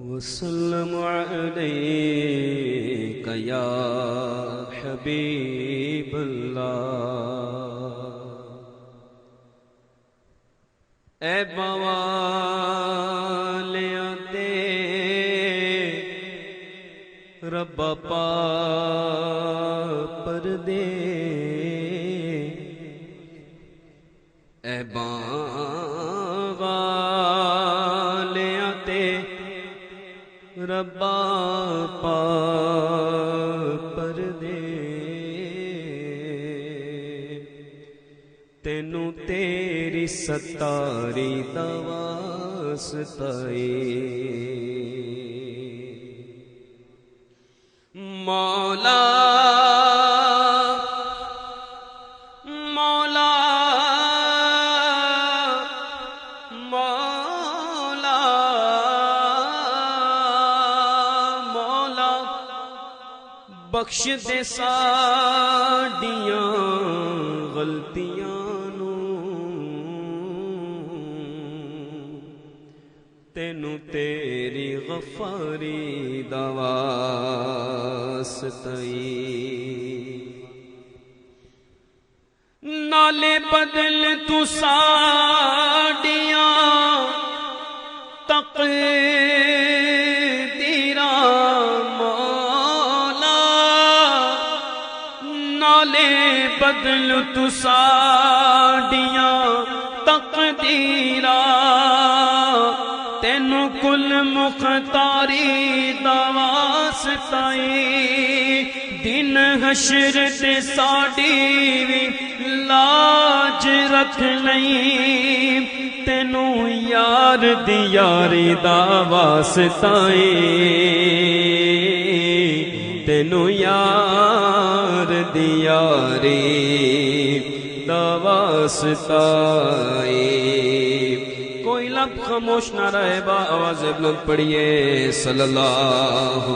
وسلم عليك يا حبيب الله اے بوالیاں تے رب پا پردے اے بوالیاں تے رب پا پردے تینوں تیری ستاری دا واسطائی مولا مولا مولا مولا بخش دے ساڈیاں غلطیاں تینوں تیری غفاری دا واسطائی نالے بدل تو ساڈیاں تقدیراں مولا نالے بدل تو ساڈیاں تقدیراں تینوں کل مختاری دا واسطائی دن حشر تے ساڈی وی لاج رکھ لئی تینوں یار دی یاری دا واسطائی تینوں یار دی یاری دا واسطائی کوئی لب خاموش نہ رہے با آواز بلند پڑھیے صلی اللہ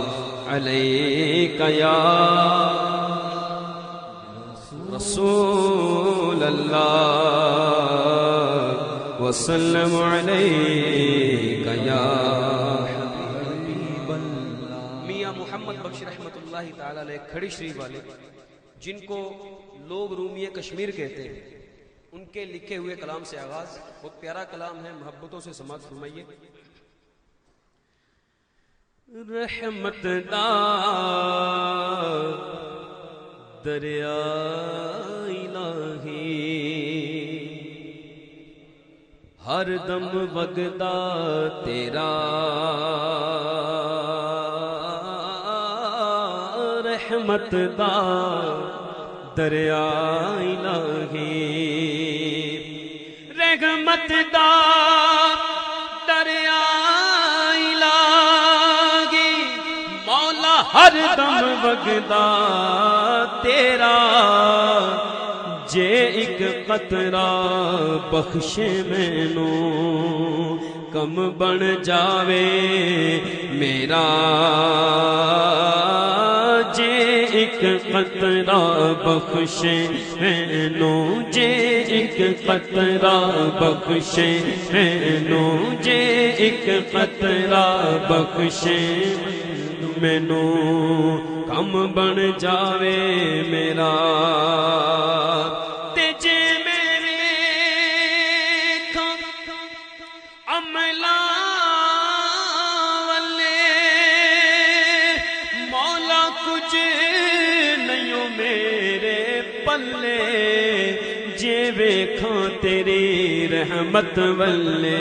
علیہ یا رسول اللہ وسلم علیہ یا حبیب اللہ میاں محمد بخش رحمت اللہ تعالی علیہ کھڑی شریف والے جن کو لوگ رومی کشمیر کہتے ہیں ان کے لکھے ہوئے کلام سے آغاز بہت پیارا کلام ہے محبتوں سے سماعت فرمائیے رحمت دا دریا الہی ہر دم وگدا تیرا رحمت دا دریا الہی رحمت دا دریا الہی مولا ہر دم وگدا تیرا جے ایک قطرہ بخشے مینوں کم بن جاوے میرا جے ایک قطرہ بخشے مینوں جے ایک قطرہ بخشے مینوں جے ایک قطرہ بخشے مینوں کم بن جاوے میرا تے جے میرے عملا والے مولا کچھ نہیں میرے پلے جے ویکھاں تیری رحمت والے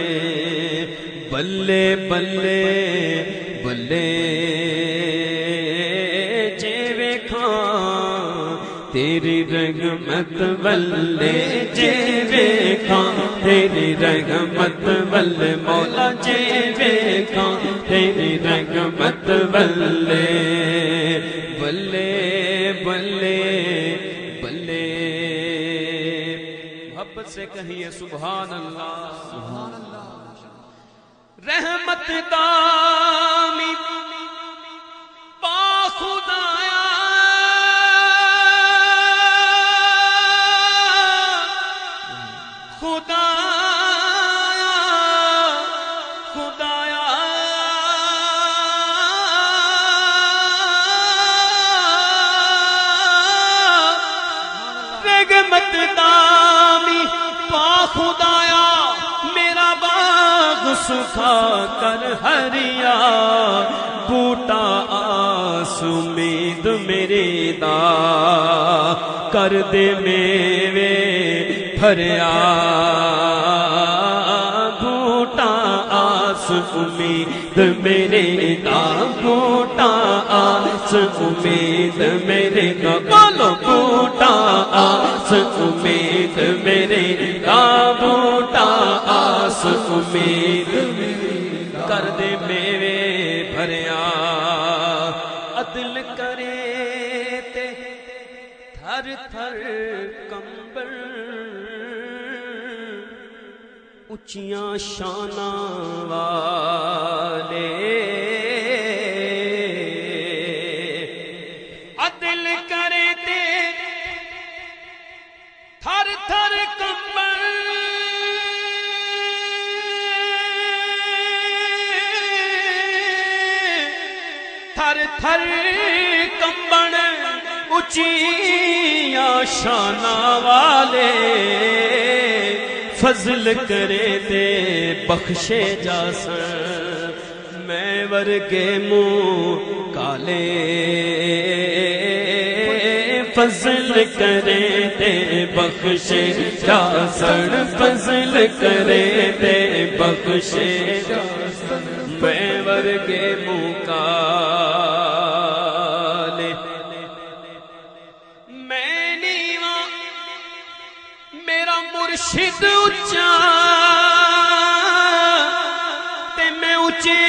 بلے بلے بلے جے ویکھاں تیری رحمت والے جے ویکھاں تیری رحمت والے مولا جے ویکھاں تیری رحمت والے بلے بلے بلے محبت سے کہیے سبحان اللہ سبحان اللہ رحمت دامی پا خدایا خدایا خدایا سکھا کر ہریا بوٹا آس امید میری دا کر دے میوے بھریا بوٹا آس امید میرے دا بوٹا آس امید میرے دا بولو بوٹا آس امید میرے دا بوٹا آس امید کر دے میوے بھریا عدل کرے تے تھر تھر کمبل اچیاں شاناں والے عدل کرے تے تھر تھر کمبل تھر تھر کمبل اچیاں شاناں والے فضل کرے دے بخشے جاسن میں ورگے منہ کالے فضل کرے دے بخشے جاسن فضل کرے دے بخشے جاسن میں ورگے منہ کالے میں نیواں میرا مرشد اچا تے میں اچے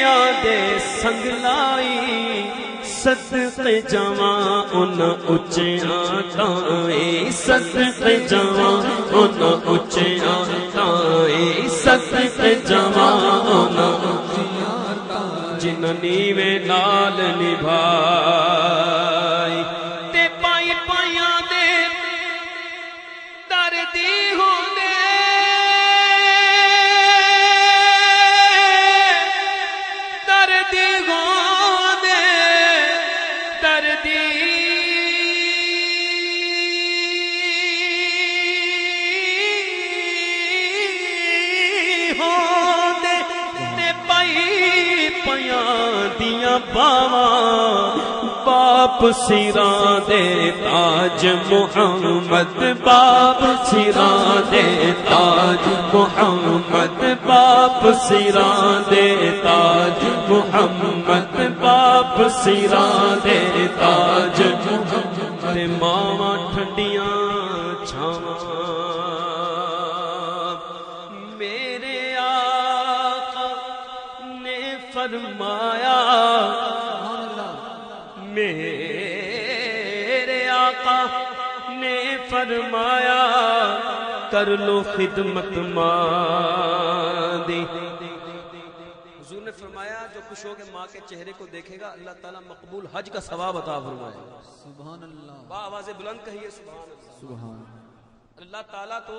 آدھے سنگ لائی صدقے جواں ان اچے آتائیں صدقے جواں ان اچے آتائیں صدقے جواں ان اچے آتائیں جنہنی میں نال نبھائی تے پائی پائیاں دے دردی ہو دے دردی ہو دے دردی ہو دے تے پائی پیاں دیاں باواں باپ سراں دے تاج محمد باپ سراں دے تاج محمد باپ سراں دے تاج محمد باپ سراں دے تاج تے ماواں ٹھنڈیاں چھاواں میرے آقا نے فرمایا میرے آقا نے فرمایا کر لو خدمت ماں دی حضور نے فرمایا جو خوش ہو کے ماں کے چہرے کو دیکھے گا اللہ تعالیٰ مقبول حج کا ثواب عطا فرمائے گا سبحان اللہ با آواز بلند کہیے سبحان اللہ سبحان اللہ تعالیٰ تو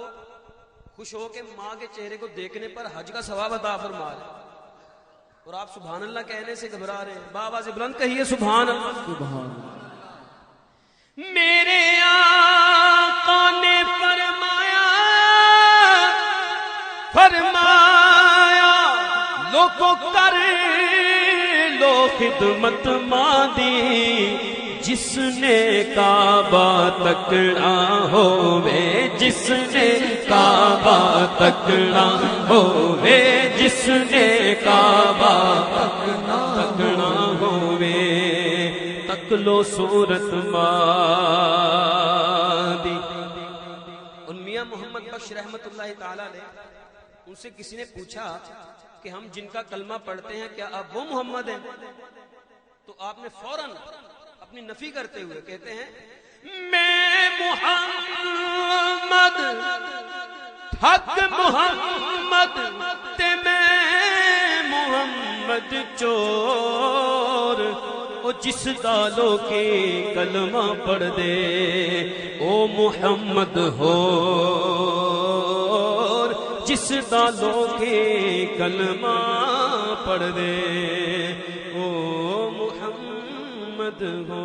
خوش ہو کے ماں کے چہرے کو دیکھنے پر حج کا ثواب عطا فرمائے اور آپ سبحان اللہ کہنے سے گھبرا رہے ہیں با آواز بلند کہیے سبحان اللہ سبحان میرے آقا نے فرمایا لوگوں کر لو خدمت ماں دی جس نے کعبہ تکڑا ہووے جس نے کعبہ تکڑا ہووے جس نے کعبہ تکڑا ہووے تک لو صورت ماں دی اور میاں محمد بخش رحمت اللہ تعالی علیہ ان سے کسی نے پوچھا کہ ہم جن کا کلمہ پڑھتے ہیں کیا آپ وہ محمد ہیں تو آپ نے فوراً اپنی نفی کرتے ہوئے کہتے ہیں میں محمد حق محمد تے میں محمد چور او جس دالوں کی کلمہ پڑھ دے او محمد ہو جس دالوں کی کلمہ پڑھ دے او محمد ہو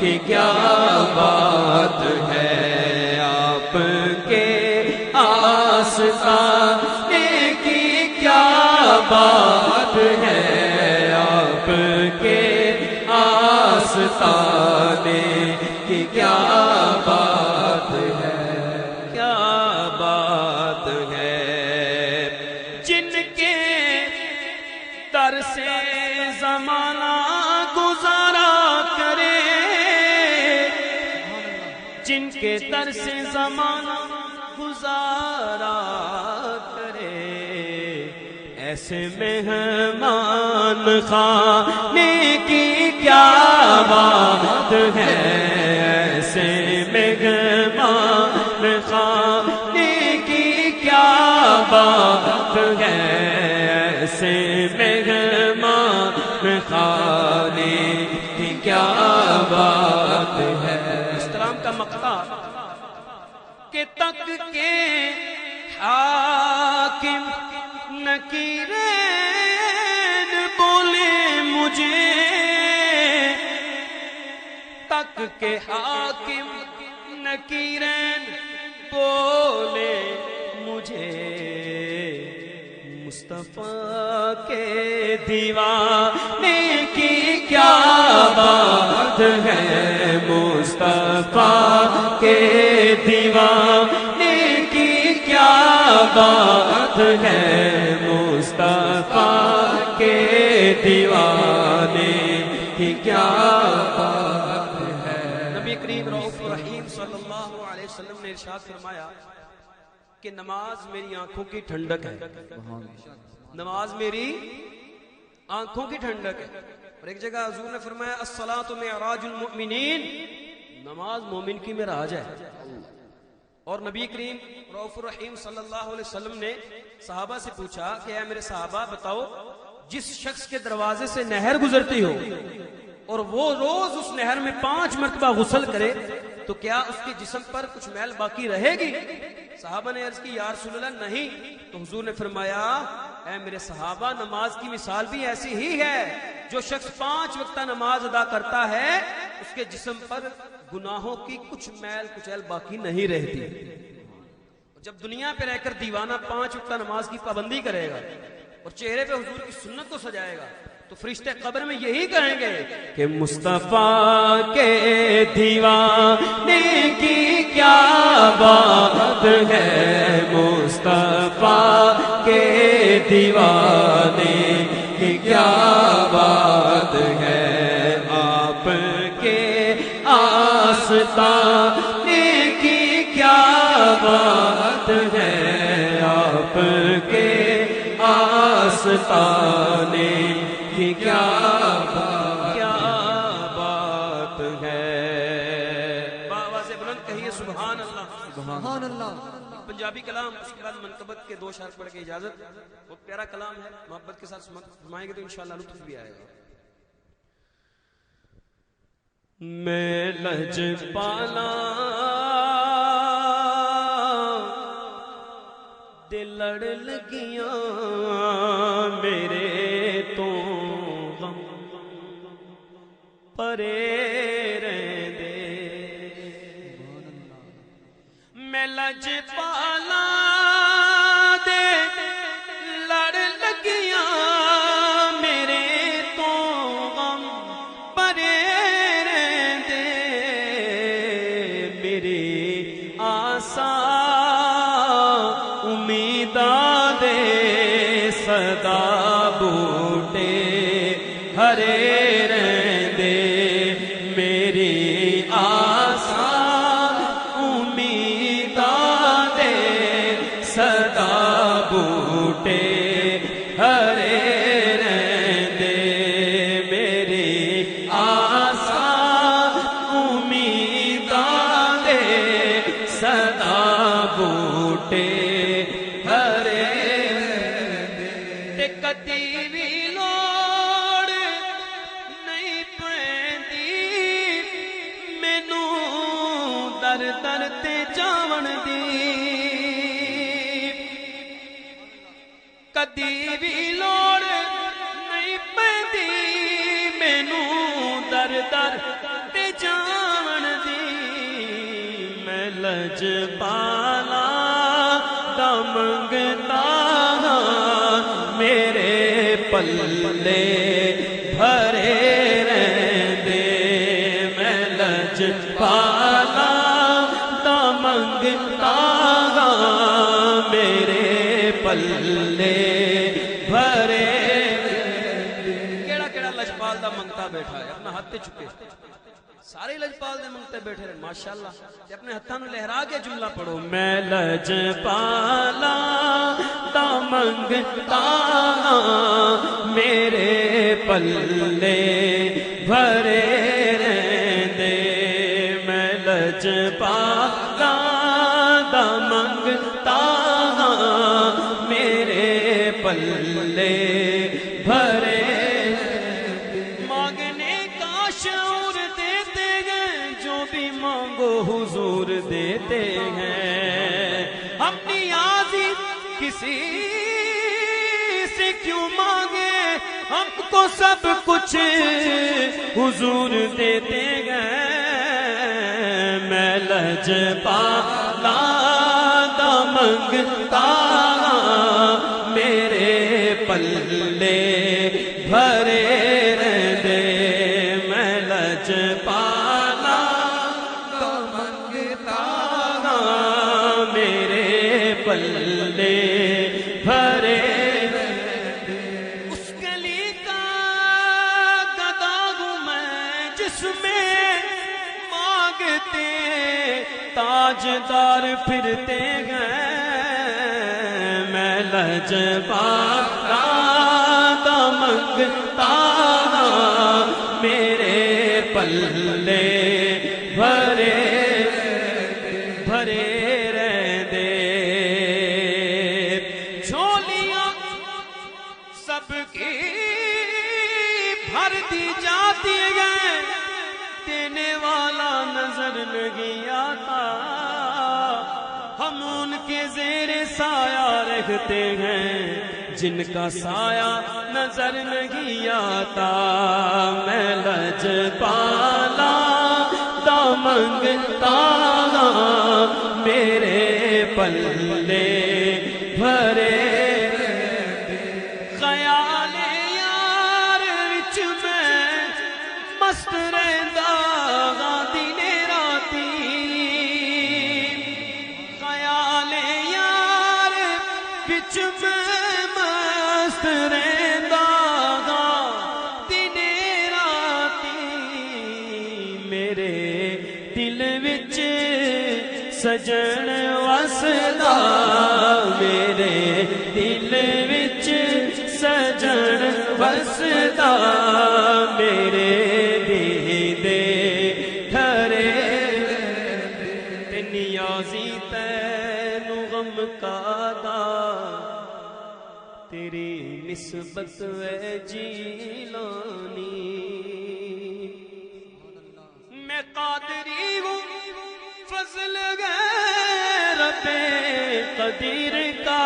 کی کیا بات ہے، آپ کے آستانے کی کیا بات ہے، آپ کے آستانے کی کیا بات ہے، کیا بات ہے، جن کے در سے زمانہ گزارا کرے، جن کے در سے زمانہ گزارا کرے، ایسے مہمان خانے کی کیا بات ہے، ایسے مہمان خانے کی کیا بات ہے، ایسے مہمان خانے کی کیا بات ہے۔ اسلام کا مقطع کہ تک کے حاکم نکیرین بولے مجھے، تک کے حاکم نکیرین بولے مجھے، مصطفیٰ کے دیوانے کی کیا بات ہے، مصطفیٰ کے دیوانے کی کیا بات ہے، مصطفیٰ کے دیوانے کی کیا بات ہے۔ نبی کریم رؤوف رحیم صلی اللہ علیہ وسلم نے ارشاد فرمایا کہ نماز میری آنکھوں کی ٹھنڈک ہے، نماز میری آنکھوں کی ٹھنڈک ہے۔ اور ایک جگہ حضور نے فرمایا الصلاۃ معراج المؤمنین، نماز مومن کی معراج ہے۔ اور نبی کریم رؤوف الرحیم صلی اللہ علیہ وسلم نے صحابہ سے پوچھا کہ اے میرے صحابہ بتاؤ، جس شخص کے دروازے سے نہر گزرتی ہو اور وہ روز اس نہر میں 5 مرتبہ غسل کرے تو کیا اس کے جسم پر کچھ میل باقی رہے گی؟ صحابہ نے عرض کی یا رسول اللہ نہیں، تو حضور نے فرمایا اے میرے صحابہ نماز کی مثال بھی ایسی ہی ہے، جو شخص 5 وقتہ نماز ادا کرتا ہے اس کے جسم پر گناہوں کی کچھ میل کچیل باقی نہیں رہتی۔ جب دنیا پہ رہ کر دیوانہ 5 وقتہ نماز کی پابندی کرے گا اور چہرے پہ حضور کی سنت کو سجائے گا تو فرشتے قبر میں یہی کہیں گے کہ مصطفیٰ کے دیوانے کی کیا بات ہے، مصطفیٰ کے دیوانے کی کیا بات ہے، آپ کے آستانے کی کیا بات ہے، آپ کے آستانے کی کیا بات ہے۔ بآواز بلند کہیے سبحان اللہ، سبحان اللہ۔ پنجابی کلام، اس کے بعد منقبت کے 2 اشعار پڑھ کے اجازت۔ بہت پیارا کلام ہے، محبت کے ساتھ فرمائیں گے تو انشاءاللہ لطف بھی آئے گا۔ میں لج پالا دل لڑ لگیاں میرے تو غم پرے رہندے، میں لج پالا دے لڑ لگیاں میرے تو غم پرے رہندے، میری آسا امیداں دے صدا بوٹے ہرے رہندے، میری آسا امیداں دے صدا بوٹے ہرے رہندے، میری آسا امیداں دے صدا بوٹے در تے جاون دی، کدی بھی لوڑ نہیں پیندی مینوں در در تے جاون پلے بھرے رہندے میں لج پالا دا منگتا گا میرے پلے بھرے کیڑا کیڑا لجپال دا منگتا بیٹھا ہے اپنا ہاتھ تے چکے سارے لجپال دے منگتے بیٹھے رہے ماشاءاللہ تے اپنے ہتھاں نوں لہرا کے جملہ پڑھو میں لجپالا دا منگتا میرے پلے بھرے رہندے میں لجپالا دا منگتا میرے پلے بھرے مانگنے کا شعور دیتے ہیں جو بھی مانگو حضور دیتے ہیں ہم نیازی کسی سے کیوں مانگے ہم کو سب کچھ حضور دیتے ہیں میں لجپالا دا منگتا میرے پلے بھرے رہندے میں لجپالا دا منگتا میرے پلے بھرے اس گلی کا گدا ہوں میں جس میں مانگتے تاجدار پھرتے ہیں میں لجپالا دا منگتا میرے پلے بھرے بھرے رہندے جھولیاں سب کی بھر دی جاتی ہے دینے والا نظر نہیں آتا ہم ان کے زیر سایہ رکھتے ہیں جن کا سایہ نظر نہیں آتا میں لجپالا دا منگتا میرے پلے بھرے خیال یار وچ میں مست رہندا دن راتی خیال یار وچ میں مست رہندا دن راتی میرے دل وچ سجن وسدا میرے دل وچ سجن وسدا میرے دیدے گھرے تے نیازی تینو غم کادا تیری نسبت وے جیلانی میں قادری ہوں فضل غیر پہ قدیر کا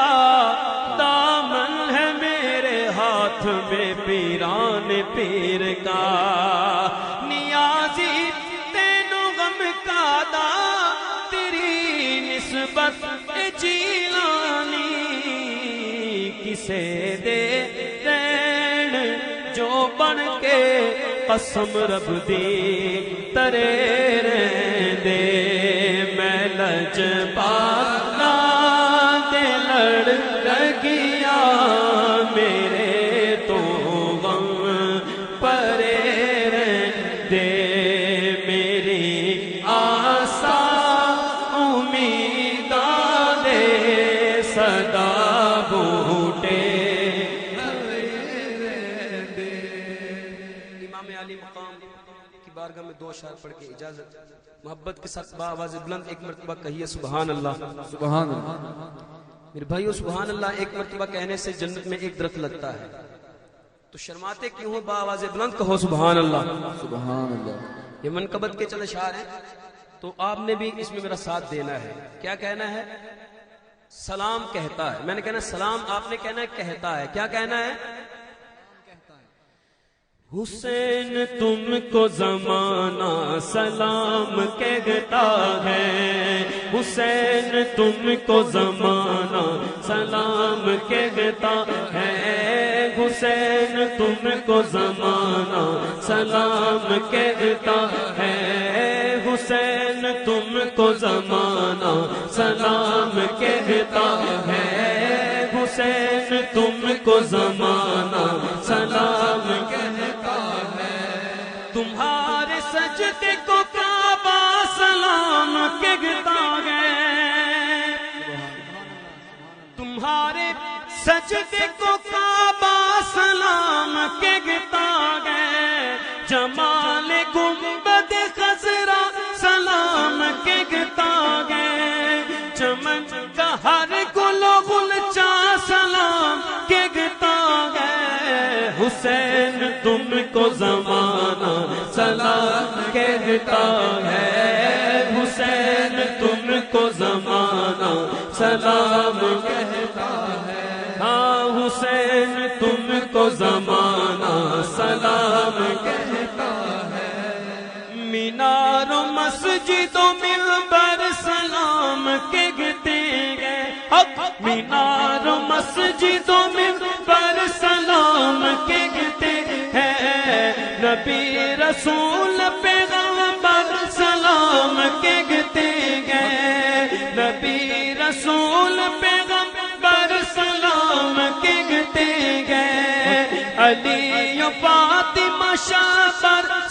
دامن ہے میرے ہاتھ میں پیران پیر کا نیازی تینو غم کادا تیری نسبت جیلانی کسے دے دین جو بن کے قسم رب دی ترے رہندے میں لجپالا دے لڑ لگیا میرے تو غم پرے رہندے میری آسا امیداں دے صدا بوٹے امام علی مقام کی بارگاہ میں 2 اشعار پڑھ کے اجازت محبت کے ساتھ بآواز بلند ایک مرتبہ کہیے سبحان اللہ سبحان اللہ میرے بھائیو سبحان اللہ ایک مرتبہ کہنے سے جنت میں ایک درخت لگتا ہے تو شرماتے کیوں ہو بآواز بلند کہو سبحان اللہ سبحان اللہ یہ منقبت کے چند اشعار ہیں تو آپ نے بھی اس میں میرا ساتھ دینا ہے کیا کہنا ہے سلام کہتا ہے میں نے کہنا سلام آپ نے کہنا ہے کہتا ہے کیا کہنا ہے حسین تم کو زمانہ سلام کہتا ہے حسین تم کو زمانہ سلام کہتا ہے حسین تم کو زمانہ سلام کہتا ہے، حسین تم کو زمانہ سلام کہتا ہے، حسین تم کو زمانہ سلام کہتا ہے، تمہارے سجدے کو کعبہ سلام کہتا ہے، تمہارے سجدے کو کعبہ سلام کہتا ہے، جمال گنبد خضرا سلام کہتا ہے، چمن کا ہر گل و غلچہ سلام کہتا ہے، حسین تم کو زمانہ سلام کہتا ہے، حسین تم کو زمانہ سلام کہتا ہے، ہاں حسین تم کو زمانہ سلام کہتا ہے، مینار و مسجد و منبر سلام کہتے ہیں، حق مینار و مسجد و منبر سلام کہتے ہیں، نبی رسول پیغمبر سلام کہتے ہیں، نبی رسول پیغمبر سلام کہتے ہیں، علی و فاطمہ شاہ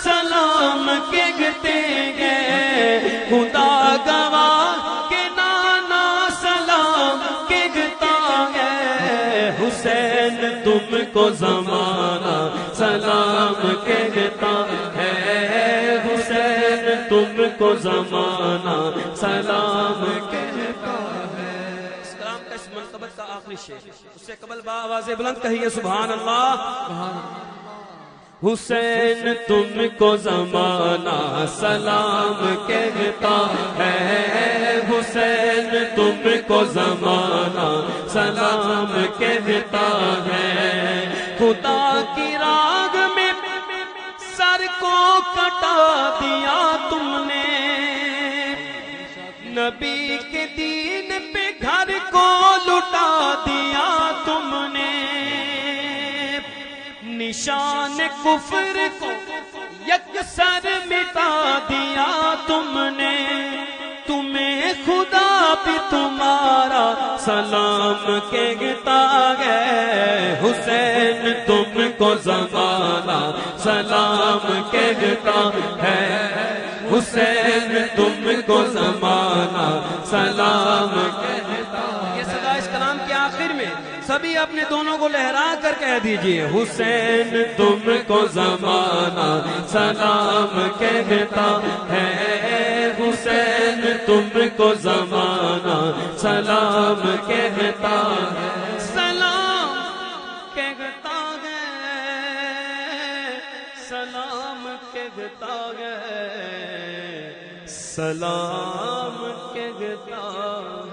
سلام کہتے ہیں، خدا گواہ کے نانا سلام کہتا ہے، حسین تم کو زمانہ سلام کہتا ہے، حسین تم کو زمانہ سلام کہتا ہے۔ اس کلام کا اس منقبت کا آخری شعر، اس سے قبل بآواز بلند کہیے سبحان اللہ۔ حسین تم کو زمانہ سلام کہتا ہے، حسین تم کو زمانہ سلام کہتا ہے، خدا کی راگ میں سر کو کٹا دیا تم نے، نبی کے دین پہ گھر کو لٹا دیا تم نے، نشان کفر کو یکسر مٹا دیا تم نے، تمہیں خدا بھی تمہارا سلام کہتا ہے، حسین تم کو زمانہ سلام کہتا ہے، حسین تم کو زمانہ سلام کہتا ہے۔ یہ صدا اس کلام کے آخر میں سبھی اپنے دونوں کو لہرا کر کہہ دیجئے، حسین تم کو زمانہ سلام کہتا ہے، حسین تم کو زمانہ سلام کہتا ہے، سلام کہتا ہے، سلام کہتا ہے، سلام کہتا ہے۔